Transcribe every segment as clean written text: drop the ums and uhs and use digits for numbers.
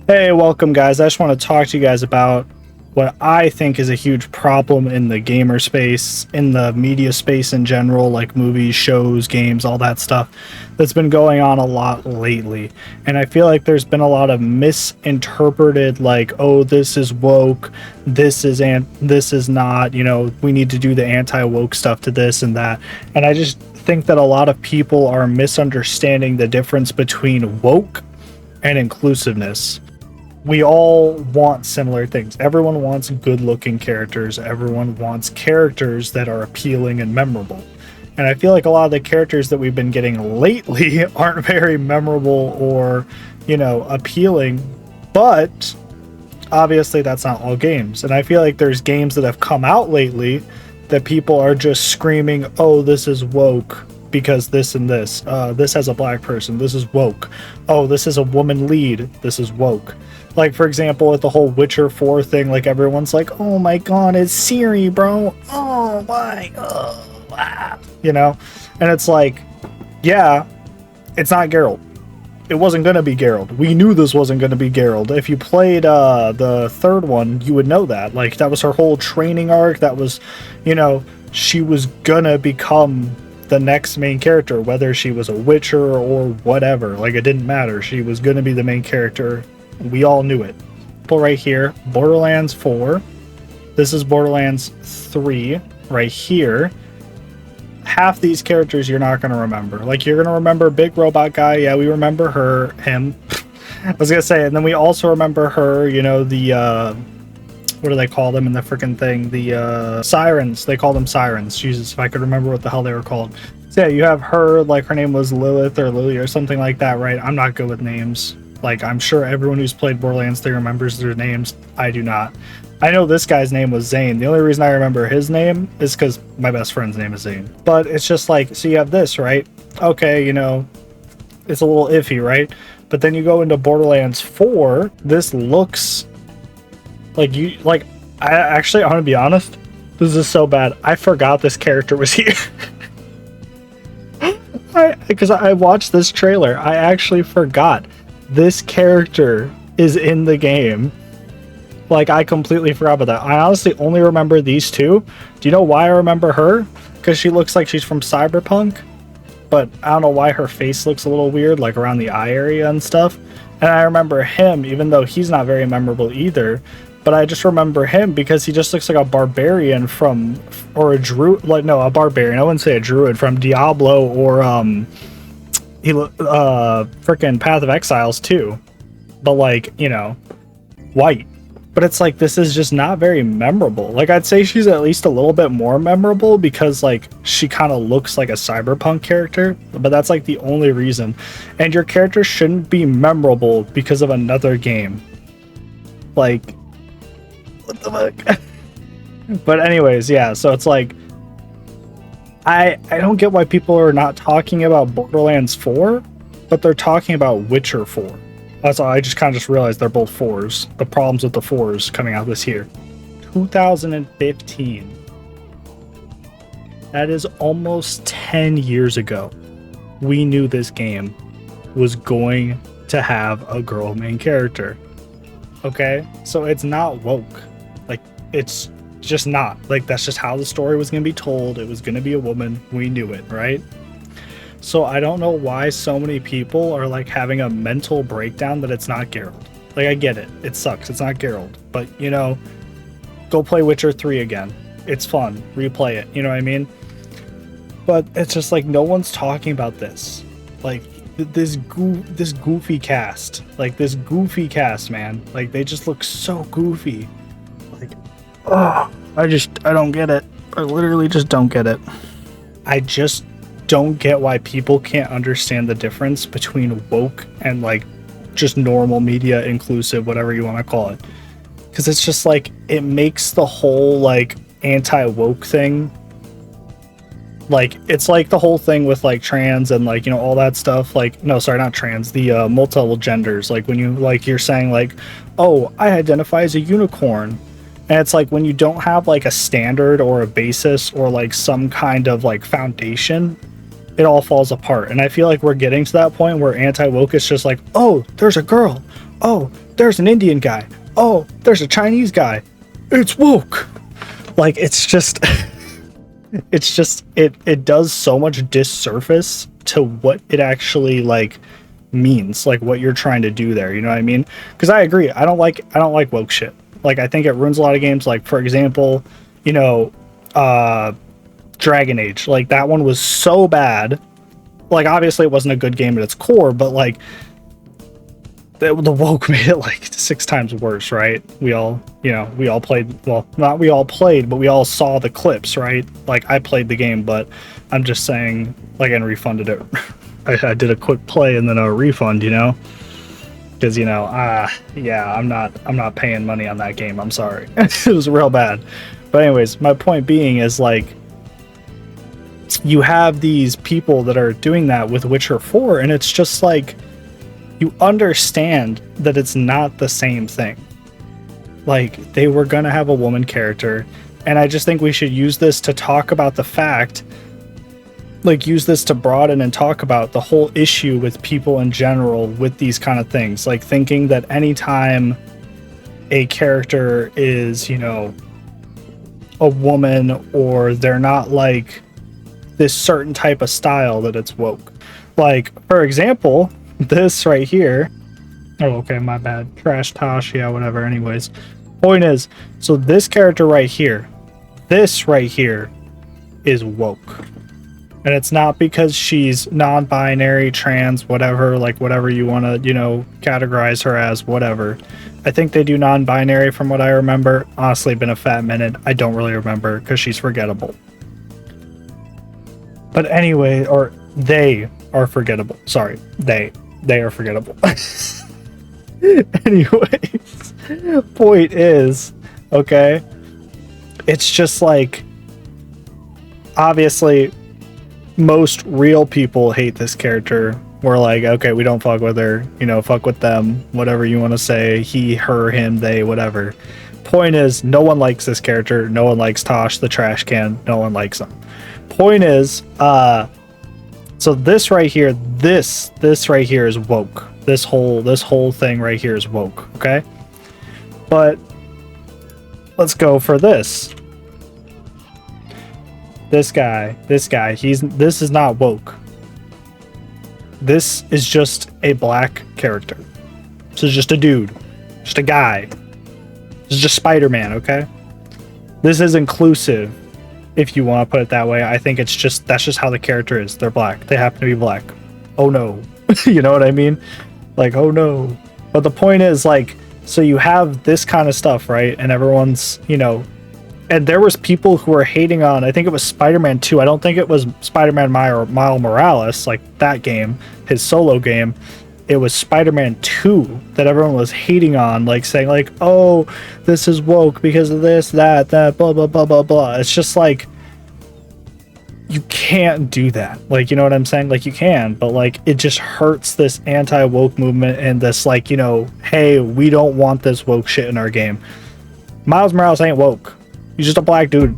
Hey, welcome, guys. I just want to talk to you guys about what I think is a huge problem in the gamer space, in the media space in general, like movies, shows, games, all that stuff that's been going on a lot lately. And I feel like there's been a lot of misinterpreted, like, oh, this is woke, this is not, we need to do the anti-woke stuff to this and that. And I just think that a lot of people are misunderstanding the difference between woke and inclusiveness. We all want similar things. Everyone wants good looking characters. Everyone wants characters that are appealing and memorable. And I feel like a lot of the characters that we've been getting lately aren't very memorable or, appealing. But obviously, that's not all games. And I feel like there's games that have come out lately that people are just screaming, oh, this is woke because this and this. This has a black person. This is woke. Oh, this is a woman lead. This is woke. Like, for example, with the whole Witcher 4 thing, like, everyone's like, oh my god, it's Siri, bro. Oh my, wow. And it's like, yeah, it's not Geralt. It wasn't going to be Geralt. We knew this wasn't going to be Geralt. If you played the third one, you would know that. Like, that was her whole training arc. That was, she was going to become the next main character, whether she was a Witcher or whatever. Like, it didn't matter. She was going to be the main character. We all knew it. But right here, Borderlands 4. This is Borderlands 3 right here. Half these characters you're not going to remember. Like, you're going to remember Big Robot Guy. Yeah, we remember him. I was going to say, and then we also remember her, the, what do they call them in the freaking thing? The sirens. They call them sirens. Jesus, if I could remember what the hell they were called. So yeah, you have her, like her name was Lilith or Lily or something like that, right? I'm not good with names. Like, I'm sure everyone who's played Borderlands 3 remembers their names. I do not. I know this guy's name was Zane. The only reason I remember his name is because my best friend's name is Zane. But it's just like, so you have this, right? Okay, it's a little iffy, right? But then you go into Borderlands 4, this looks like I'm gonna be honest, this is so bad. I forgot this character was here. Because I watched this trailer, I actually forgot this character is in the game. Like, I completely forgot about that. I honestly only remember these two. Do you know why I remember her? Because she looks like she's from Cyberpunk, but I don't know why her face looks a little weird, like around the eye area and stuff. And I remember him, even though he's not very memorable either, but I just remember him because he just looks like a barbarian or a druid, a barbarian, I wouldn't say a druid, from Diablo or freaking Path of Exiles too, but white. But it's like, this is just not very memorable. Like, I'd say she's at least a little bit more memorable because, like, she kind of looks like a cyberpunk character, but that's like the only reason. And your character shouldn't be memorable because of another game. Like, what the fuck? But anyways, yeah, so it's like, I don't get why people are not talking about Borderlands 4, but they're talking about Witcher 4. That's all. I just kind of just realized they're both 4s. The problems with the 4s coming out this year. 2015. That is almost 10 years ago. We knew this game was going to have a girl main character. Okay? So it's not woke. Like, it's just not. Like, that's just how the story was going to be told. It was going to be a woman. We knew it, right? So I don't know why so many people are like having a mental breakdown that it's not Geralt. Like, I get it. It sucks. It's not Geralt. But, go play Witcher 3 again. It's fun. Replay it. You know what I mean? But it's just like, no one's talking about this. Like, this goofy cast. Like, this goofy cast, man. Like, they just look so goofy. Like, oh, I don't get it. I literally just don't get it. I just don't get why people can't understand the difference between woke and like just normal media, inclusive, whatever you want to call it. Because it's just like, it makes the whole like anti-woke thing, like, it's like the whole thing with like trans and like, all that stuff. Like, no, sorry, not trans, the multiple genders. Like, when you like, you're saying like, oh, I identify as a unicorn. And it's like, when you don't have like a standard or a basis or like some kind of like foundation, it all falls apart. And I feel like we're getting to that point where anti-woke is just like, oh, there's a girl. oh, there's an Indian guy. Oh, there's a Chinese guy. It's woke. Like, it's just, it does so much disservice to what it actually, like, means, like, what you're trying to do there. You know what I mean? Because I agree. I don't like woke shit. Like, I think it ruins a lot of games. Like, for example, you know, Dragon Age. Like, that one was so bad. Like, obviously it wasn't a good game at its core, but, like, the woke made it like 6 times worse, right? We all played, well, not we all played, but we all saw the clips, right? Like, I played the game, but I'm just saying, like, and refunded it. I did a quick play and then a refund, you know, because, you know, yeah, I'm not paying money on that game. I'm sorry. It was real bad. But anyways, my point being is, like, you have these people that are doing that with Witcher 4, and it's just like, you understand that it's not the same thing. Like, they were gonna have a woman character, and I just think we should use this to talk about the fact, like, use this to broaden and talk about the whole issue with people in general with these kind of things. Like, thinking that anytime a character is, you know, a woman, or they're not like this certain type of style, that it's woke. Like, for example, this right here. Oh, okay, my bad. Trash Tosh, yeah, whatever. Anyways, point is, so this character right here, this right here is woke. And it's not because she's non-binary, trans, whatever, like, whatever you want to, you know, categorize her as, whatever. I think they do non-binary from what I remember. Honestly, been a fat minute. I don't really remember because she's forgettable. But anyway, or they are forgettable. Sorry, they are forgettable. Anyways, point is, okay, it's just like, obviously, most real people hate this character. We're like, okay, we don't fuck with her, you know, fuck with them, whatever you want to say, he, her, him, they, whatever. Point is, no one likes this character. No one likes Tosh the trash can. No one likes him. Point is, so this right here, this right here is woke. This whole thing right here is woke, okay? But let's go for this. This guy, this is not woke. This is just a black character. This is just a dude. Just a guy. This is just Spider-Man, okay? This is inclusive, if you want to put it that way. I think it's just, that's just how the character is. They're black. They happen to be black. Oh no. You know what I mean? Like, oh no. But the point is, like, so you have this kind of stuff, right? And everyone's, you know, and there was people who were hating on, I think it was Spider-Man 2. I don't think it was Spider-Man Miles Morales, like that game, his solo game. It was Spider-Man 2 that everyone was hating on, like saying, like, oh, this is woke because of this, that, blah, blah, blah, blah, blah. It's just like, you can't do that. Like, you know what I'm saying? Like, you can, but like, it just hurts this anti-woke movement and this, like, you know, hey, we don't want this woke shit in our game. Miles Morales ain't woke. He's just a black dude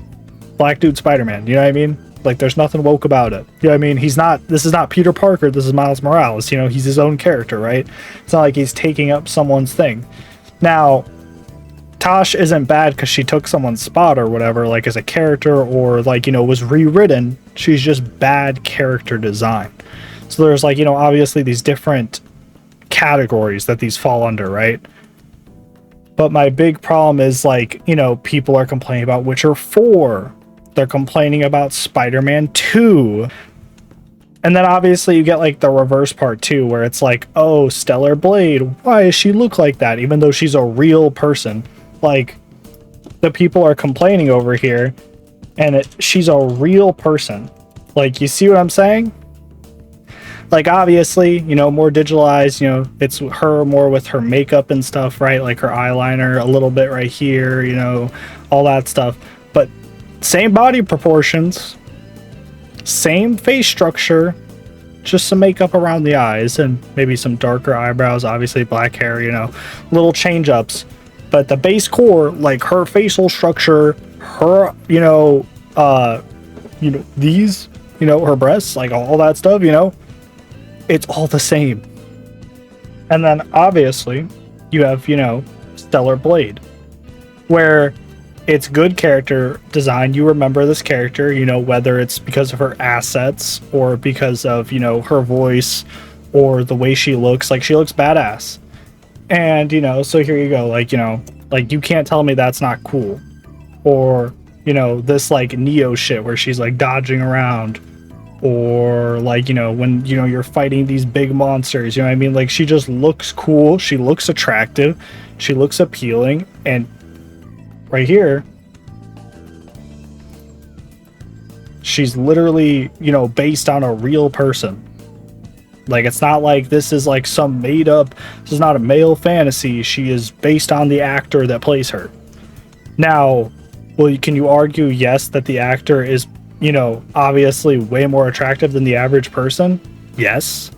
Spider-Man. You know what I mean? Like, there's nothing woke about it. You know what I mean? This is not Peter Parker. This is Miles Morales. You know, he's his own character, right? It's not like he's taking up someone's thing. Now, Tosh isn't bad because she took someone's spot or whatever, like, as a character, or, like, you know, was rewritten. She's just bad character design. So there's, like, you know, obviously these different categories that these fall under, right? But my big problem is, like, you know, people are complaining about Witcher 4. They're complaining about Spider-Man 2. And then obviously you get, like, the reverse part too, where it's like, oh, Stellar Blade, why does she look like that? Even though she's a real person. Like, the people are complaining over here, and she's a real person. Like, you see what I'm saying? Like, obviously, you know, more digitalized, you know, it's her more with her makeup and stuff, right? Like her eyeliner a little bit right here, you know, all that stuff. But same body proportions, same face structure, just some makeup around the eyes and maybe some darker eyebrows, obviously black hair, you know, little change ups. But the base core, like her facial structure, her, you know, these, you know, her breasts, like all that stuff, you know, it's all the same. And then obviously You have, you know, Stellar Blade, where it's good character design. You remember this character, you know, whether it's because of her assets or because of, you know, her voice or the way she looks. Like, she looks badass. And, you know, so here you go. Like, you know, like, you can't tell me that's not cool. Or, you know, this, like, Neo shit where she's, like, dodging around. Or, like, you know, when, you know, you're fighting these big monsters, you know what I mean? Like, she just looks cool. She looks attractive. She looks appealing. And right here, she's literally, you know, based on a real person. Like, it's not like this is like some made up, this is not a male fantasy. She is based on the actor that plays her. Now, well, can you argue, yes, that the actor is, you know, obviously way more attractive than the average person? Yes.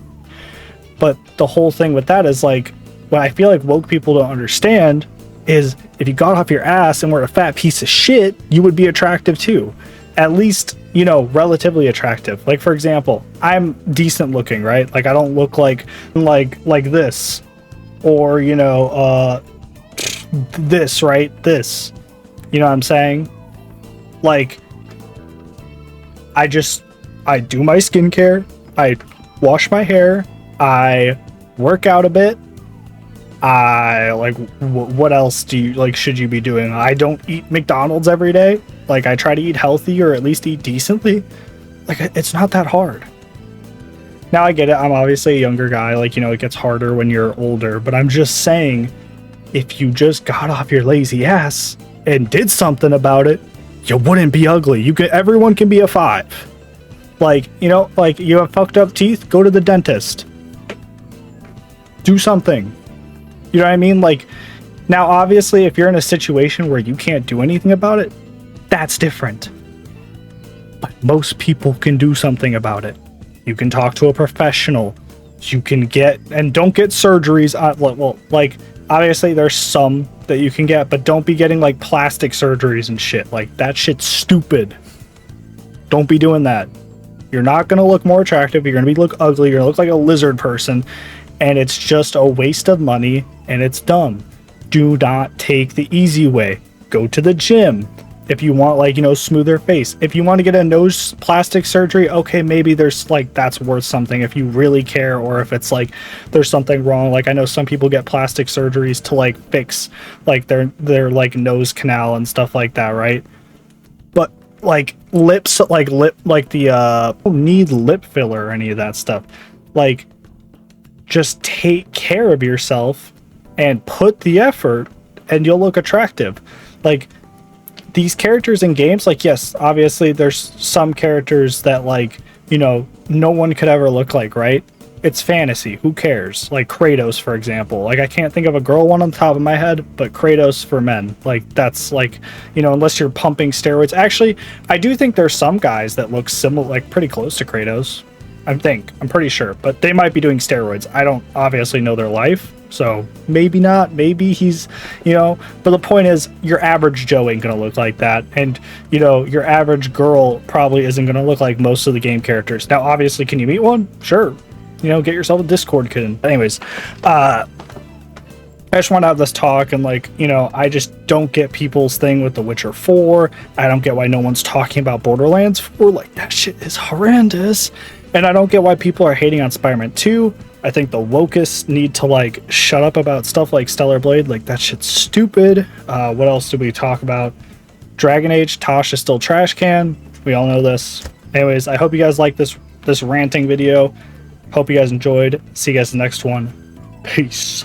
But the whole thing with that is, like, what I feel like woke people don't understand is if you got off your ass and were a fat piece of shit, you would be attractive too. At least, you know, relatively attractive. Like, for example, I'm decent looking, right? Like, I don't look like this, or, you know, this, right? This, you know what I'm saying? Like, I do my skincare, I wash my hair, I work out a bit. I like, what else do you like, should you be doing? I don't eat McDonald's every day. Like, I try to eat healthy, or at least eat decently. Like, it's not that hard. Now, I get it, I'm obviously a younger guy, like, you know, it gets harder when you're older, but I'm just saying, if you just got off your lazy ass and did something about it, you wouldn't be ugly. Everyone can be a 5. Like, you know, like, you have fucked up teeth, go to the dentist. Do something. You know what I mean? Like, now, obviously, if you're in a situation where you can't do anything about it, that's different. But most people can do something about it. You can talk to a professional. You can get, and don't get surgeries. Well, like, obviously, there's some that you can get, but don't be getting, like, plastic surgeries and shit. Like, that shit's stupid. Don't be doing that. You're not going to look more attractive. You're going to look ugly. You're going to look like a lizard person. And it's just a waste of money, and it's dumb. Do not take the easy way. Go to the gym. If you want, like, you know, smoother face. If you want to get a nose plastic surgery, okay, maybe there's, like, that's worth something if you really care, or if it's, like, there's something wrong. Like, I know some people get plastic surgeries to, like, fix, like, their like, nose canal and stuff like that, right? But, like, lips, like, don't need lip filler or any of that stuff. Like, just take care of yourself and put the effort, and you'll look attractive. Like, these characters in games, like, yes, obviously there's some characters that, like, you know, no one could ever look like, right? It's fantasy. Who cares? Like Kratos, for example. Like, I can't think of a girl one on the top of my head, but Kratos for men. Like, that's, like, you know, unless you're pumping steroids. Actually, I do think there's some guys that look similar, like, pretty close to Kratos. I'm pretty sure, but they might be doing steroids. I don't obviously know their life, so maybe not, maybe he's, you know, but the point is, your average Joe ain't gonna look like that, and, you know, your average girl probably isn't gonna look like most of the game characters. Now, obviously, can you meet one? Sure, you know, get yourself a Discord kid. Anyways, I just want to have this talk, and, like, you know, I just don't get people's thing with The Witcher 4. I don't get why no one's talking about Borderlands 4. Like, that shit is horrendous. And I don't get why people are hating on Spider-Man 2. I think the wokest need to, like, shut up about stuff like Stellar Blade. Like, that shit's stupid. What else did we talk about? Dragon Age, Tosh is still trash can. We all know this. Anyways, I hope you guys like this ranting video. Hope you guys enjoyed. See you guys in the next one. Peace.